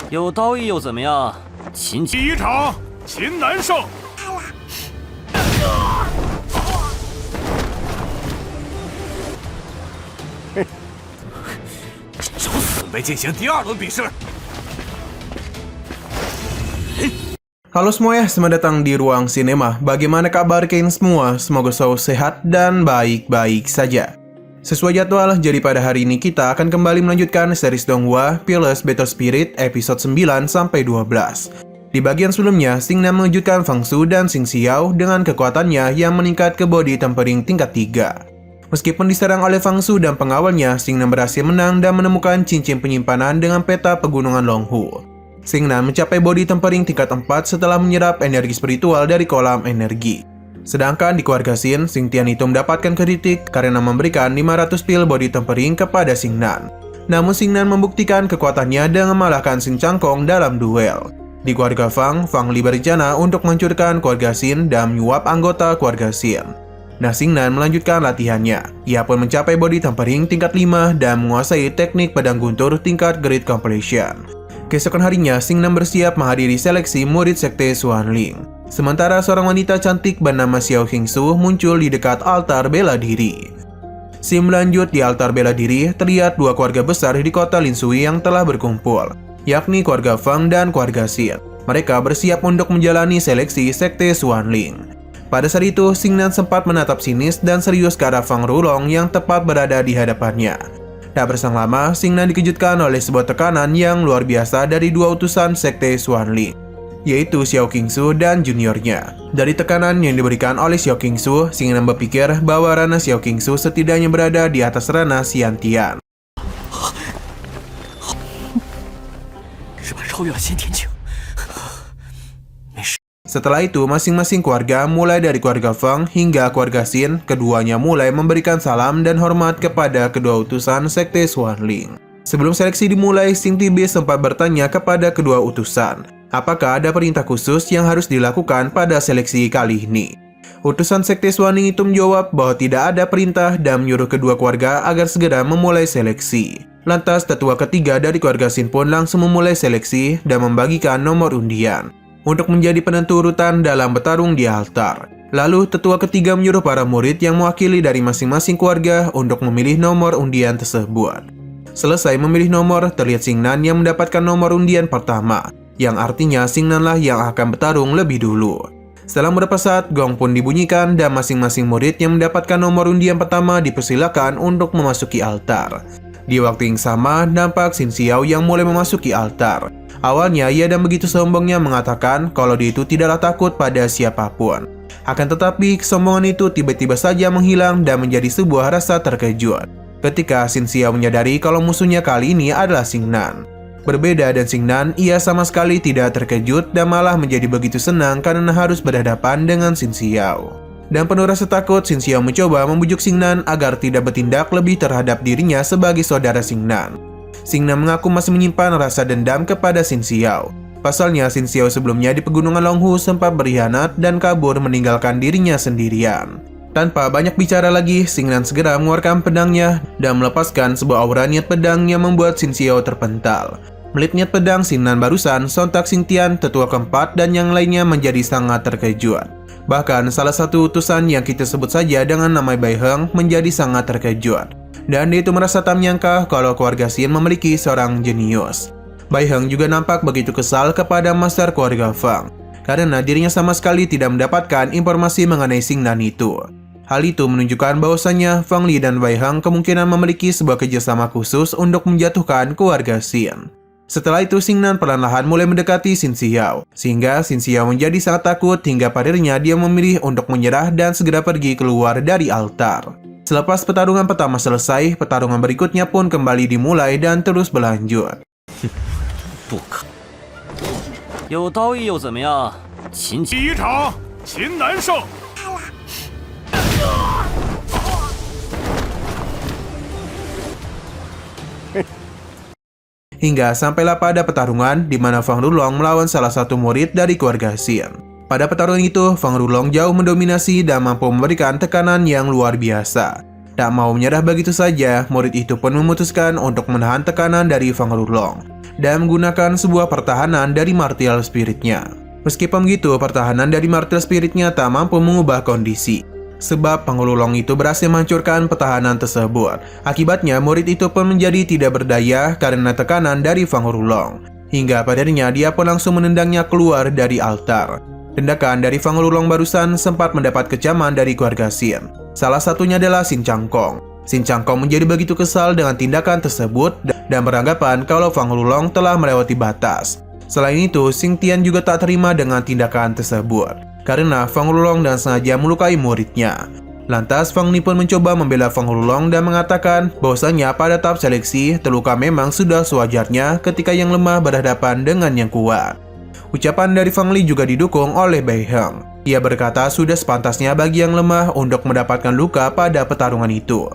有刀意又怎么样？秦第一场，秦南胜。找死，准备进行第二轮比试。Halo semuanya, selamat datang di Ruang Sinema. Bagaimana kabar kalian semua? Semoga selalu sehat dan baik-baik saja. Sesuai jadwal, jadi pada hari ini kita akan kembali melanjutkan series Donghua Fearless Battle Spirit episode 9-12. Di bagian sebelumnya, Xingnan mengejutkan Fang Su dan Xing Xiao dengan kekuatannya yang meningkat ke body tempering tingkat 3. Meskipun diserang oleh Fang Su dan pengawalnya, Xingnan berhasil menang dan menemukan cincin penyimpanan dengan peta pegunungan Longhu. Xingnan mencapai body tempering tingkat 4 setelah menyerap energi spiritual dari kolam energi. Sedangkan di keluarga Xin, Xing Tian itu mendapatkan kritik karena memberikan 500 pil body tempering kepada Xingnan. Namun Xingnan membuktikan kekuatannya dengan mengalahkan Xing Changkong dalam duel. Di keluarga Fang Li berencana untuk menghancurkan keluarga Xin dan menyuap anggota keluarga Xin. Nah, Xingnan melanjutkan latihannya. Ia pun mencapai body tempering tingkat 5 dan menguasai teknik pedang guntur tingkat Great Completion. Keesokan harinya, Xingnan bersiap menghadiri seleksi murid sekte Xuanling. Sementara seorang wanita cantik bernama Xiao Qingsu muncul di dekat altar bela diri. Sim lanjut di altar bela diri, terlihat dua keluarga besar di kota Linshui yang telah berkumpul, yakni keluarga Fang dan keluarga Xin. Mereka bersiap untuk menjalani seleksi sekte Xuanling. Pada saat itu, Xingnan sempat menatap sinis dan serius ke arah Fang Rulong yang tepat berada di hadapannya. Tak berselang lama, Xingnan dikejutkan oleh sebuah tekanan yang luar biasa dari dua utusan sekte Xuanling, yaitu Xiao Qingsu dan juniornya. Dari tekanan yang diberikan oleh Xiao Qingsu, Xingnan berpikir bahwa Rana Xiao Qingsu setidaknya berada di atas Rana Xian Tian. Setelah itu, masing-masing keluarga, mulai dari keluarga Fang hingga keluarga Xin, keduanya mulai memberikan salam dan hormat kepada kedua utusan sekte Xuanling. Sebelum seleksi dimulai, Xing Tibi sempat bertanya kepada kedua utusan, apakah ada perintah khusus yang harus dilakukan pada seleksi kali ini. Utusan sekte Xuanling itu menjawab bahwa tidak ada perintah dan menyuruh kedua keluarga agar segera memulai seleksi. Lantas, tetua ketiga dari keluarga Xin pun langsung memulai seleksi dan membagikan nomor undian untuk menjadi penentu urutan dalam bertarung di altar. Lalu, tetua ketiga menyuruh para murid yang mewakili dari masing-masing keluarga untuk memilih nomor undian tersebut. Selesai memilih nomor, terlihat Xingnan yang mendapatkan nomor undian pertama, yang artinya Xingnan lah yang akan bertarung lebih dulu. Setelah beberapa saat, gong pun dibunyikan dan masing-masing murid yang mendapatkan nomor undian pertama dipersilakan untuk memasuki altar. Di waktu yang sama, nampak Xin Xiao yang mulai memasuki altar. Awalnya, ia dan begitu sombongnya mengatakan kalau dia itu tidaklah takut pada siapapun. Akan tetapi, kesombongan itu tiba-tiba saja menghilang dan menjadi sebuah rasa terkejut ketika Xin Xiao menyadari kalau musuhnya kali ini adalah Xingnan. Berbeda dan Xingnan, ia sama sekali tidak terkejut dan malah menjadi begitu senang karena harus berhadapan dengan Xin Xiao. Dan penuh rasa takut, Xin Xiao mencoba membujuk Xingnan agar tidak bertindak lebih terhadap dirinya sebagai saudara Xingnan. Xingnan mengaku masih menyimpan rasa dendam kepada Xin Xiao. Pasalnya, Xin Xiao sebelumnya di pegunungan Longhu sempat berkhianat dan kabur meninggalkan dirinya sendirian. Tanpa banyak bicara lagi, Xingnan segera mengeluarkan pedangnya dan melepaskan sebuah aura niat pedang yang membuat Xin Xiao terpental. Melihat niat pedang Xingnan barusan, sontak Xing Tian, tetua keempat, dan yang lainnya menjadi sangat terkejut. Bahkan salah satu utusan yang kita sebut saja dengan nama Bai Heng menjadi sangat terkejut. Dan dia itu merasa tak menyangka kalau keluarga Xin memiliki seorang jenius. Bai Heng juga nampak begitu kesal kepada master keluarga Fang, karena dirinya sama sekali tidak mendapatkan informasi mengenai Xingnan itu. Hal itu menunjukkan bahwasannya Fang Li dan Bai Heng kemungkinan memiliki sebuah kerjasama khusus untuk menjatuhkan keluarga Xin. Setelah itu, Xingnan perlahan-lahan mulai mendekati Xin Xiao, sehingga Xin Xiao menjadi sangat takut hingga pada akhirnya dia memilih untuk menyerah dan segera pergi keluar dari altar. Selepas pertarungan pertama selesai, pertarungan berikutnya pun kembali dimulai dan terus berlanjut. 有刀意又怎么样？秦第一场，秦南胜。Hingga sampailah pada pertarungan di mana Fang Rulong melawan salah satu murid dari keluarga Xin. Pada pertarungan itu, Fang Rulong jauh mendominasi dan mampu memberikan tekanan yang luar biasa. Tak mau menyerah begitu saja, murid itu pun memutuskan untuk menahan tekanan dari Fang Rulong. dan menggunakan sebuah pertahanan dari martial spiritnya. Meskipun begitu, pertahanan dari martial spiritnya tak mampu mengubah kondisi, sebab penghulu Long itu berhasil menghancurkan pertahanan tersebut. Akibatnya, murid itu pun menjadi tidak berdaya karena tekanan dari Fang Hulong. Hingga padanya dia pun langsung menendangnya keluar dari altar. Tindakan dari Fang Hulong barusan sempat mendapat kecaman dari keluarga Xin. Salah satunya adalah Xin Changkong. Xin Changkong menjadi begitu kesal dengan tindakan tersebut dan beranggapan kalau Fang Hulong telah melewati batas. Selain itu, Xing Tian juga tak terima dengan tindakan tersebut karena Fang Hulong dan sengaja melukai muridnya. Lantas Fang Ni pun mencoba membela Fang Hulong dan mengatakan bahwasanya pada tahap seleksi, terluka memang sudah sewajarnya ketika yang lemah berhadapan dengan yang kuat. Ucapan dari Fang Li juga didukung oleh Bai Heng. Ia berkata sudah sepantasnya bagi yang lemah untuk mendapatkan luka pada pertarungan itu.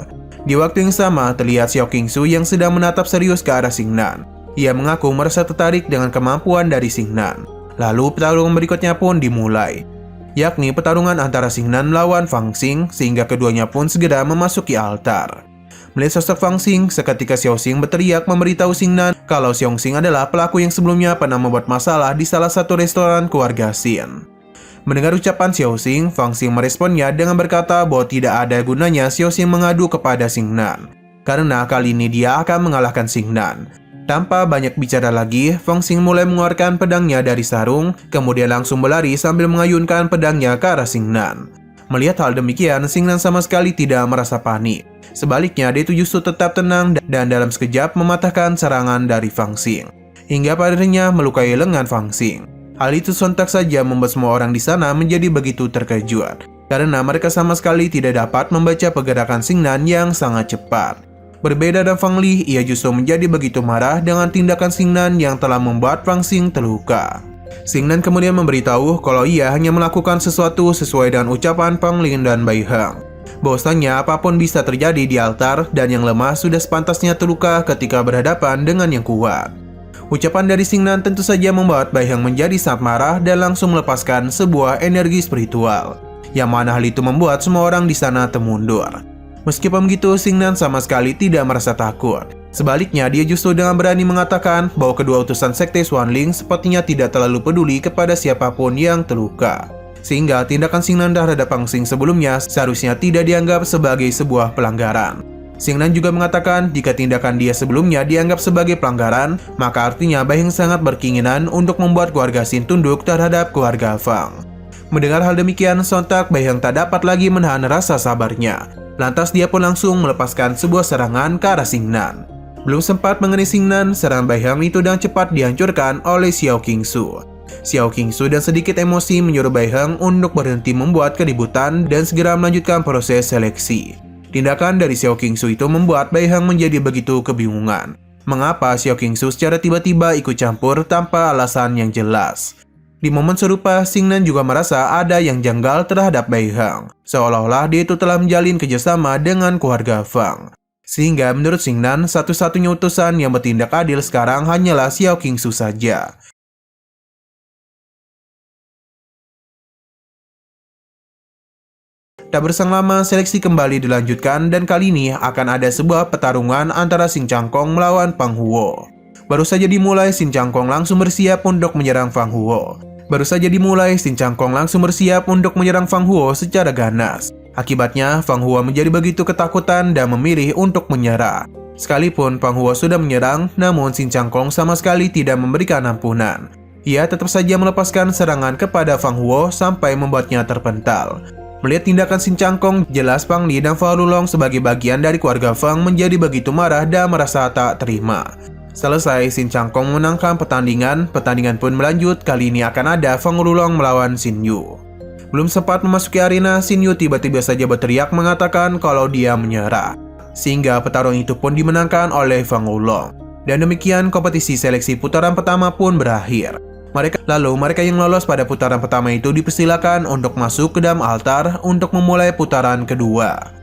Di waktu yang sama, terlihat Xiao Qingsu yang sedang menatap serius ke arah Xing Nan. Ia mengaku merasa tertarik dengan kemampuan dari Xing Nan. Lalu pertarungan berikutnya pun dimulai, yakni pertarungan antara Xing Nan melawan Fang Xing, sehingga keduanya pun segera memasuki altar. Melihat sosok Fang Xing, seketika Xiao Xing berteriak memberitahu Xing Nan kalau Xiao Xing adalah pelaku yang sebelumnya pernah membuat masalah di salah satu restoran keluarga Xin. Mendengar ucapan Xiao Xing, Fang Xing meresponnya dengan berkata bahwa tidak ada gunanya Xiao Xing mengadu kepada Xing Nan, karena kali ini dia akan mengalahkan Xing Nan. Tanpa banyak bicara lagi, Fang Xing mulai mengeluarkan pedangnya dari sarung, kemudian langsung berlari sambil mengayunkan pedangnya ke arah Xing Nan. Melihat hal demikian, Xing Nan sama sekali tidak merasa panik. Sebaliknya, dia itu justru tetap tenang dan dalam sekejap mematahkan serangan dari Fang Xing, hingga padanya melukai lengan Fang Xing. Hal itu sontak saja membuat semua orang di sana menjadi begitu terkejut, karena mereka sama sekali tidak dapat membaca pergerakan Xing Nan yang sangat cepat. Berbeda dengan Fang Li, ia justru menjadi begitu marah dengan tindakan Xing Nan yang telah membuat Fang Xing terluka. Xing Nan kemudian memberitahu kalau ia hanya melakukan sesuatu sesuai dengan ucapan Fang Lin dan Bai Heng, bahwasanya apapun bisa terjadi di altar dan yang lemah sudah sepantasnya terluka ketika berhadapan dengan yang kuat. Ucapan dari Xing Nan tentu saja membuat Bai Heng menjadi sangat marah dan langsung melepaskan sebuah energi spiritual, yang mana hal itu membuat semua orang di sana termundur. Meskipun begitu, Xing Nan sama sekali tidak merasa takut. Sebaliknya, dia justru dengan berani mengatakan bahwa kedua utusan Sekte Xuanling sepertinya tidak terlalu peduli kepada siapapun yang terluka, sehingga tindakan Xing Nan terhadap Fang Xing sebelumnya seharusnya tidak dianggap sebagai sebuah pelanggaran. Xing Nan juga mengatakan jika tindakan dia sebelumnya dianggap sebagai pelanggaran, maka artinya Bai Heng sangat berkeinginan untuk membuat keluarga Xin tunduk terhadap keluarga Fang. Mendengar hal demikian, sontak Bai Heng tak dapat lagi menahan rasa sabarnya. Lantas dia pun langsung melepaskan sebuah serangan ke arah Xing Nan. Belum sempat mengenai Xing Nan, serangan Bai Heng itu dengan cepat dihancurkan oleh Xiao Qingsu. Xiao Qingsu dan sedikit emosi menyuruh Bai Heng untuk berhenti membuat keributan dan segera melanjutkan proses seleksi. Tindakan dari Xiao Qingsu itu membuat Bai Heng menjadi begitu kebingungan. Mengapa Xiao Qingsu secara tiba-tiba ikut campur tanpa alasan yang jelas? Di momen serupa, Xing Nan juga merasa ada yang janggal terhadap Bai Heng, seolah-olah dia itu telah menjalin kerjasama dengan keluarga Fang. Sehingga menurut Xing Nan, satu-satunya utusan yang bertindak adil sekarang hanyalah Xiao Qingsu saja. Tak berselang lama, seleksi kembali dilanjutkan dan kali ini akan ada sebuah pertarungan antara Xin Changkong melawan Fang Huo. Baru saja dimulai, Xin Changkong langsung bersiap untuk menyerang Fang Huo. Xin Changkong langsung bersiap untuk menyerang Fang Huo secara ganas. Akibatnya, Fang Huo menjadi begitu ketakutan dan memilih untuk menyerah. Sekalipun Fang Huo sudah menyerang, namun Xin Changkong sama sekali tidak memberikan ampunan. Ia tetap saja melepaskan serangan kepada Fang Huo sampai membuatnya terpental. Melihat tindakan Xin Changkong, jelas Fang Li dan Fang Hulong sebagai bagian dari keluarga Fang menjadi begitu marah dan merasa tak terima. Selesai Xin Changkong menangkan pertandingan pun melanjut. Kali ini akan ada Fang Hulong melawan Xin Yu. Belum sempat memasuki arena, Xin Yu tiba-tiba saja berteriak mengatakan kalau dia menyerah, sehingga pertarungan itu pun dimenangkan oleh Fang Hulong. Dan demikian kompetisi seleksi putaran pertama pun berakhir. Lalu mereka yang lolos pada putaran pertama itu dipersilakan untuk masuk ke dalam altar untuk memulai putaran kedua.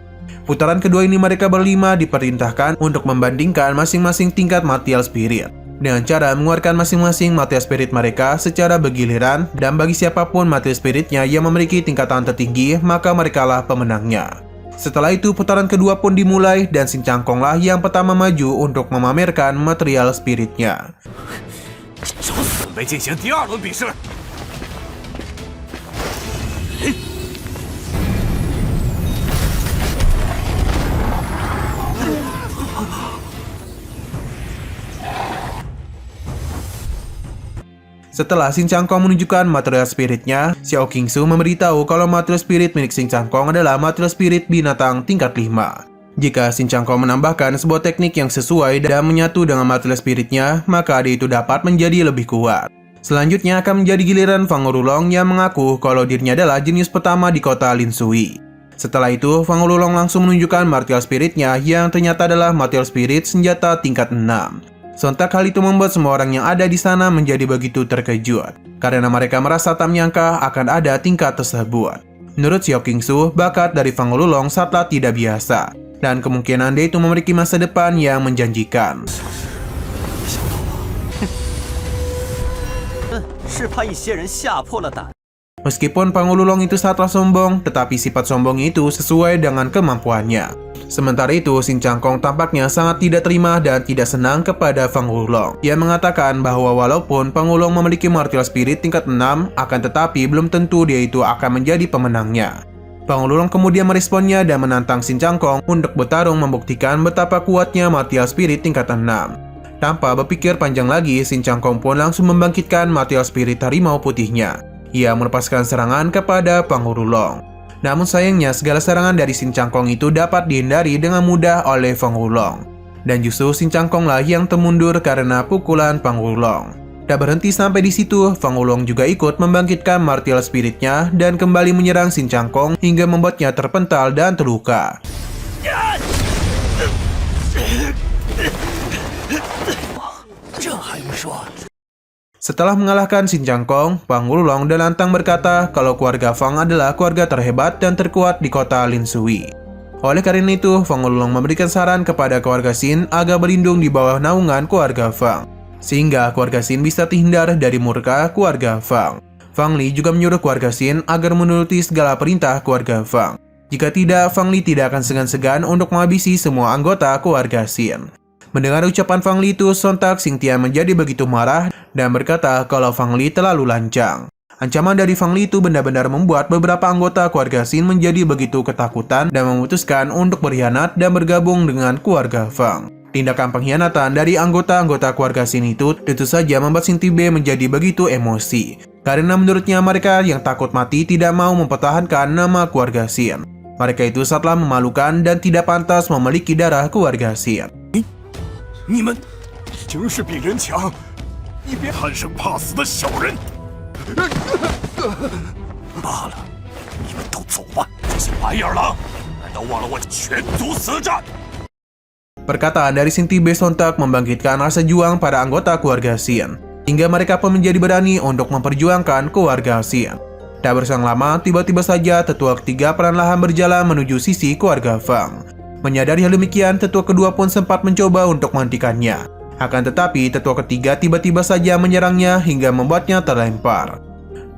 Putaran kedua ini mereka berlima diperintahkan untuk membandingkan masing-masing tingkat martial spirit dengan cara mengeluarkan masing-masing martial spirit mereka secara bergiliran, dan bagi siapapun martial spiritnya yang memiliki tingkatan tertinggi, maka merekalah pemenangnya. Setelah itu putaran kedua pun dimulai dan Xin Changkonglah yang pertama maju untuk memamerkan material spiritnya. 找死没进行第二轮比试。 Setelah Xin Changkong menunjukkan material spiritnya, Xiao Qingsu memberitahu kalau material spirit milik Xin Changkong adalah material spirit binatang tingkat 5. Jika Xin Changkong menambahkan sebuah teknik yang sesuai dan menyatu dengan material spiritnya, maka dia itu dapat menjadi lebih kuat. Selanjutnya akan menjadi giliran Fang Wulong yang mengaku kalau dirinya adalah jenius pertama di kota Lin Sui. Setelah itu, Fang Wulong langsung menunjukkan material spiritnya yang ternyata adalah material spirit senjata tingkat 6. Sontak hal itu membuat semua orang yang ada di sana menjadi begitu terkejut, karena mereka merasa tak menyangka akan ada tingkat tersebut. Menurut Xiao Qingsu, bakat dari Fang Wulong sangat tidak biasa, dan kemungkinan dia itu memiliki masa depan yang menjanjikan. 是怕一些人吓破了胆。 Meskipun Fang Wulong itu sangatlah sombong, tetapi sifat sombong itu sesuai dengan kemampuannya. Sementara itu, Xin Changkong tampaknya sangat tidak terima dan tidak senang kepada Fang Wulong. Ia mengatakan bahwa walaupun Fang Wulong memiliki martial spirit tingkat 6, akan tetapi belum tentu dia itu akan menjadi pemenangnya. Fang Wulong kemudian meresponnya dan menantang Xin Changkong untuk bertarung membuktikan betapa kuatnya martial spirit tingkat 6. Tanpa berpikir panjang lagi, Xin Changkong pun langsung membangkitkan martial spirit harimau putihnya. Ia melepaskan serangan kepada Fang Wulong. Namun sayangnya segala serangan dari Xin Changkong itu dapat dihindari dengan mudah oleh Fang Wulong. Dan justru Xin Changkonglah yang termundur karena pukulan Fang Wulong. Tak berhenti sampai di situ, Fang Wulong juga ikut membangkitkan martial spiritnya dan kembali menyerang Xin Changkong hingga membuatnya terpental dan terluka. Setelah mengalahkan Xin Changkong, Fang Wulong dan lantang berkata kalau keluarga Fang adalah keluarga terhebat dan terkuat di kota Lin Sui. Oleh karena itu, Fang Wulong memberikan saran kepada keluarga Xin agar berlindung di bawah naungan keluarga Fang, sehingga keluarga Xin bisa terhindar dari murka keluarga Fang. Fang Li juga menyuruh keluarga Xin agar menuruti segala perintah keluarga Fang. Jika tidak, Fang Li tidak akan segan-segan untuk menghabisi semua anggota keluarga Xin. Mendengar ucapan Fang Li itu, sontak Xing Tian menjadi begitu marah dan berkata kalau Fang Li terlalu lancang. Ancaman dari Fang Li itu benar-benar membuat beberapa anggota keluarga Xin menjadi begitu ketakutan dan memutuskan untuk berkhianat dan bergabung dengan keluarga Fang. Tindakan pengkhianatan dari anggota-anggota keluarga Xin itu tentu saja membuat Xin Tibe menjadi begitu emosi. Karena menurutnya mereka yang takut mati tidak mau mempertahankan nama keluarga Xin. Mereka itu sangatlah memalukan dan tidak pantas memiliki darah keluarga Xin. 你们形势比人强，一边贪生怕死的小人。罢了，你们都走吧，这些白眼狼，难道忘了我全族死战？ Perkataan dari Xin Tibe sontak membangkitkan rasa juang pada anggota keluarga Xin, hingga mereka pun menjadi berani untuk memperjuangkan keluarga Xin. Tak berselang lama, tiba-tiba saja tetua ketiga perlahan berjalan menuju sisi keluarga Fang. Menyadari hal demikian, tetua kedua pun sempat mencoba untuk menghentikannya. Akan tetapi, tetua ketiga tiba-tiba saja menyerangnya hingga membuatnya terlempar.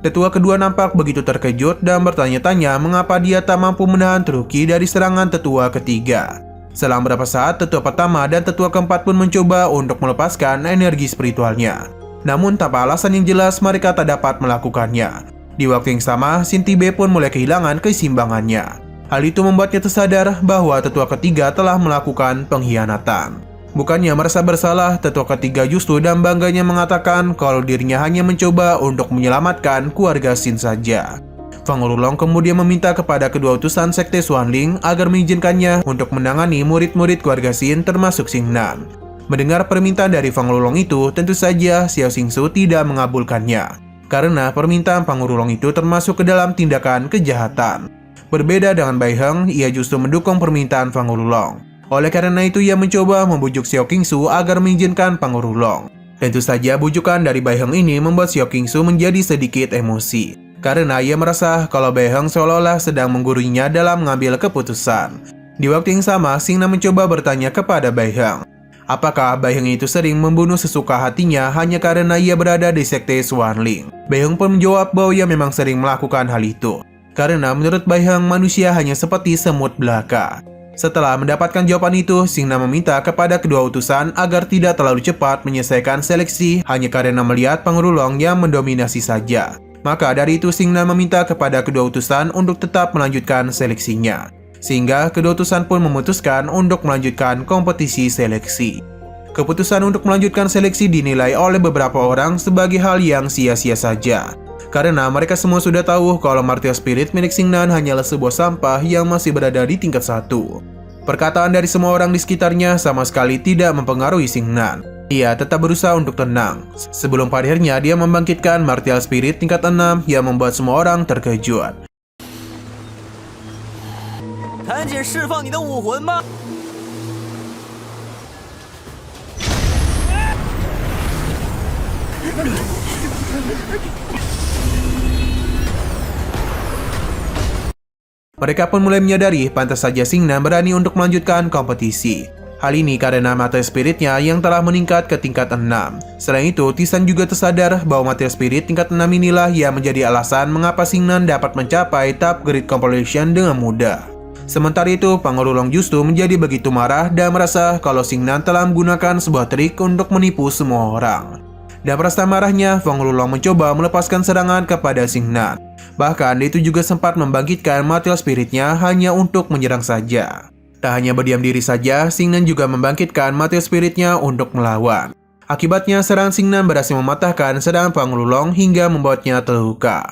Tetua kedua nampak begitu terkejut dan bertanya-tanya mengapa dia tak mampu menahan Truki dari serangan tetua ketiga. Selang beberapa saat, tetua pertama dan tetua keempat pun mencoba untuk melepaskan energi spiritualnya. Namun, tanpa alasan yang jelas, mereka tak dapat melakukannya. Di waktu yang sama, Xin Tibe pun mulai kehilangan keseimbangannya. Hal itu membuatnya tersadar bahwa tetua ketiga telah melakukan pengkhianatan. Bukannya merasa bersalah, tetua ketiga justru dan bangganya mengatakan kalau dirinya hanya mencoba untuk menyelamatkan keluarga Xin saja. Fang Wulong kemudian meminta kepada kedua utusan sekte Xuanling agar mengizinkannya untuk menangani murid-murid keluarga Xin termasuk Xing Nan. Mendengar permintaan dari Fang Wulong itu, tentu saja Xiao Xingsu tidak mengabulkannya, karena permintaan Fang Wulong itu termasuk ke dalam tindakan kejahatan. Berbeda dengan Bai Heng, ia justru mendukung permintaan Fang Wulong. Oleh karena itu, ia mencoba membujuk Xiao Qingsu agar mengizinkan Fang Wulong. Tentu saja bujukan dari Bai Heng ini membuat Xiao Qingsu menjadi sedikit emosi, karena ia merasa kalau Bai Heng seolah-olah sedang menggurui-nya dalam mengambil keputusan. Di waktu yang sama, Xing Nan mencoba bertanya kepada Bai Heng, apakah Bai Heng itu sering membunuh sesuka hatinya hanya karena ia berada di sekte Xuanling. Bai Heng pun menjawab bahwa ia memang sering melakukan hal itu. Karena menurut Bai Heng, manusia hanya seperti semut belaka. Setelah mendapatkan jawaban itu, Xing Nan meminta kepada kedua utusan agar tidak terlalu cepat menyelesaikan seleksi hanya karena melihat Pengelulong yang mendominasi saja. Maka dari itu Xing Nan meminta kepada kedua utusan untuk tetap melanjutkan seleksinya. Sehingga kedua utusan pun memutuskan untuk melanjutkan kompetisi seleksi. Keputusan untuk melanjutkan seleksi dinilai oleh beberapa orang sebagai hal yang sia-sia saja. Karena mereka semua sudah tahu kalau Martial Spirit milik Xing Nan hanyalah sebuah sampah yang masih berada di tingkat 1. Perkataan dari semua orang di sekitarnya sama sekali tidak mempengaruhi Xing Nan. Ia tetap berusaha untuk tenang. Sebelum pada akhirnya dia membangkitkan Martial Spirit tingkat 6 yang membuat semua orang terkejut. 赶紧释放你的武魂吧！ Mereka pun mulai menyadari pantas saja Xing Nan berani untuk melanjutkan kompetisi. Hal ini karena Martial Spiritnya yang telah meningkat ke tingkat 6. Selain itu, Tisan juga tersadar bahwa Martial Spirit tingkat 6 inilah yang menjadi alasan mengapa Xing Nan dapat mencapai top grade compilation dengan mudah. Sementara itu, Pengelulong justru menjadi begitu marah dan merasa kalau Xing Nan telah menggunakan sebuah trik untuk menipu semua orang. Dan merasa marahnya, Pengelulong mencoba melepaskan serangan kepada Xing Nan. Bahkan, dia itu juga sempat membangkitkan Martial Spiritnya hanya untuk menyerang saja. Tak hanya berdiam diri saja, Xing Nan juga membangkitkan Martial Spiritnya untuk melawan. Akibatnya, serangan Xing Nan berhasil mematahkan serangan Pengelulong hingga membuatnya terluka.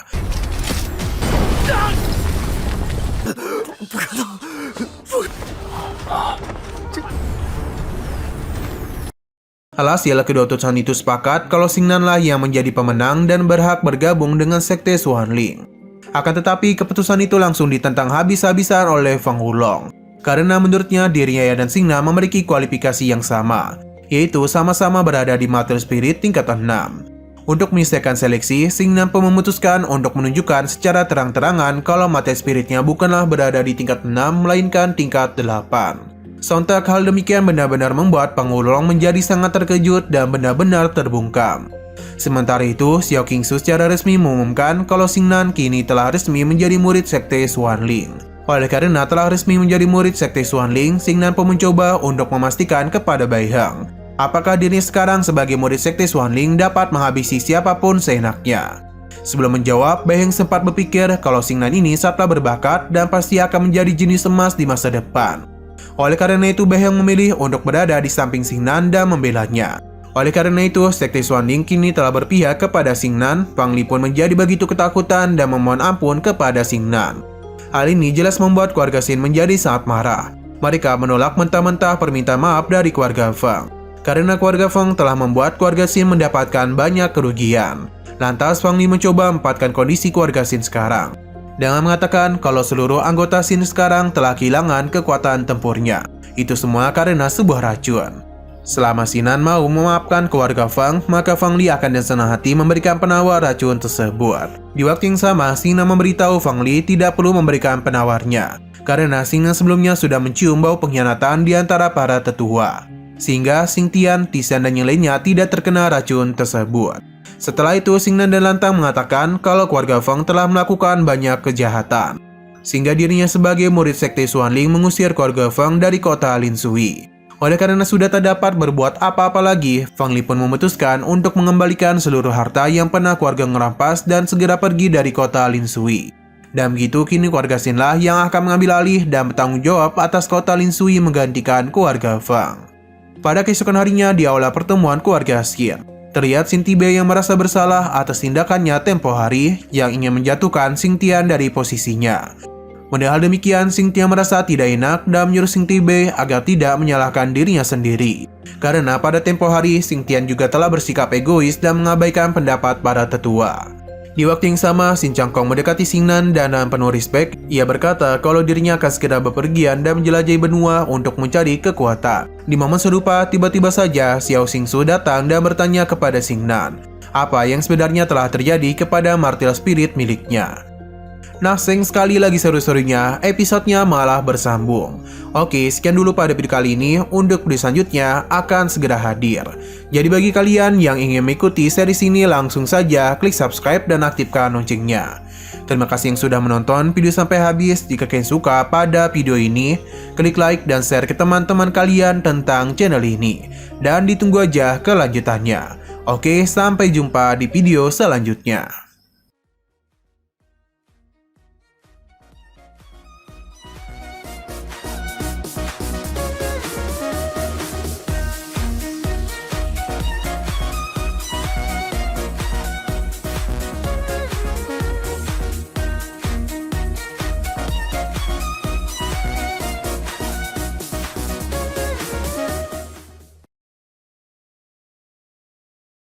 Alhasil, kedua utusan itu sepakat kalau Xing Nan lah yang menjadi pemenang dan berhak bergabung dengan Sekte Xuanling. Akan tetapi, keputusan itu langsung ditentang habis-habisan oleh Pengelulong. Karena menurutnya, dirinya dan Xing Nan memiliki kualifikasi yang sama, yaitu sama-sama berada di Martial Spirit tingkat 6. Untuk menyelesaikan seleksi, Xing Nan pun memutuskan untuk menunjukkan secara terang-terangan kalau Martial Spiritnya bukanlah berada di tingkat 6, melainkan tingkat 8. Sontak hal demikian benar-benar membuat Pengelulong menjadi sangat terkejut dan benar-benar terbungkam. Sementara itu, Xiao Qingsu secara resmi mengumumkan kalau Xing Nan kini telah resmi menjadi murid Sekte Xuanling. Oleh karena telah resmi menjadi murid Sekte Xuanling, Xing Nan pun mencoba untuk memastikan kepada Bai Heng apakah dirinya sekarang sebagai murid Sekte Xuanling dapat menghabisi siapapun seenaknya. Sebelum menjawab, Bai Heng sempat berpikir kalau Xing Nan ini sangatlah berbakat dan pasti akan menjadi jenius emas di masa depan. Oleh karena itu, Bai Heng memilih untuk berada di samping Xing Nan dan membelanya. Oleh karena itu, Sekte Xuanling kini telah berpihak kepada Xing Nan. Fang Li pun menjadi begitu ketakutan dan memohon ampun kepada Xing Nan. Hal ini jelas membuat keluarga Xin menjadi sangat marah. Mereka menolak mentah-mentah permintaan maaf dari keluarga Fang. Karena keluarga Fang telah membuat keluarga Xin mendapatkan banyak kerugian. Lantas Fang Li mencoba memempatkan kondisi keluarga Xin sekarang dengan mengatakan kalau seluruh anggota Xin sekarang telah kehilangan kekuatan tempurnya. Itu semua karena sebuah racun. Selama Xing Nan mau memaafkan keluarga Fang, maka Fang Li akan dengan senang hati memberikan penawar racun tersebut. Di waktu yang sama, Xing Nan memberitahu Fang Li tidak perlu memberikan penawarnya, karena Xing Nan sebelumnya sudah mencium bau pengkhianatan di antara para tetua. Sehingga Xing Tian, Tisan dan yang lainnya tidak terkena racun tersebut. Setelah itu, Xing Nan dan lantang mengatakan kalau keluarga Fang telah melakukan banyak kejahatan, sehingga dirinya sebagai murid Sekte Xuanling mengusir keluarga Fang dari kota Lin Sui. Oleh karena sudah tak dapat berbuat apa-apa lagi, Fang Li pun memutuskan untuk mengembalikan seluruh harta yang pernah keluarga ngerampas dan segera pergi dari kota Lin Sui. Dan begitu kini keluarga Xin lah yang akan mengambil alih dan bertanggung jawab atas kota Lin Sui menggantikan keluarga Fang. Pada keesokan harinya di aula pertemuan keluarga Xin, terlihat Xin Tibei yang merasa bersalah atas tindakannya tempo hari yang ingin menjatuhkan Xing Tian dari posisinya. Mendengar hal demikian, Xing Tian merasa tidak enak dan menyuruh Xin Tibei agar tidak menyalahkan dirinya sendiri. Karena pada tempo hari, Xing Tian juga telah bersikap egois dan mengabaikan pendapat para tetua. Di waktu yang sama, Xin Changkong mendekati Xing Nan dan dengan penuh respek, ia berkata kalau dirinya akan segera bepergian dan menjelajahi benua untuk mencari kekuatan. Di momen serupa, tiba-tiba saja Xiao Xingsu datang dan bertanya kepada Xing Nan apa yang sebenarnya telah terjadi kepada Martial Spirit miliknya. Nah, sayang sekali lagi seru-serunya, episodenya malah bersambung. Oke, sekian dulu pada video kali ini. Untuk video selanjutnya akan segera hadir. Jadi bagi kalian yang ingin mengikuti series ini, langsung saja klik subscribe dan aktifkan loncengnya. Terima kasih yang sudah menonton video sampai habis. Jika kalian suka pada video ini, klik like dan share ke teman-teman kalian tentang channel ini. Dan ditunggu aja kelanjutannya. Oke, sampai jumpa di video selanjutnya.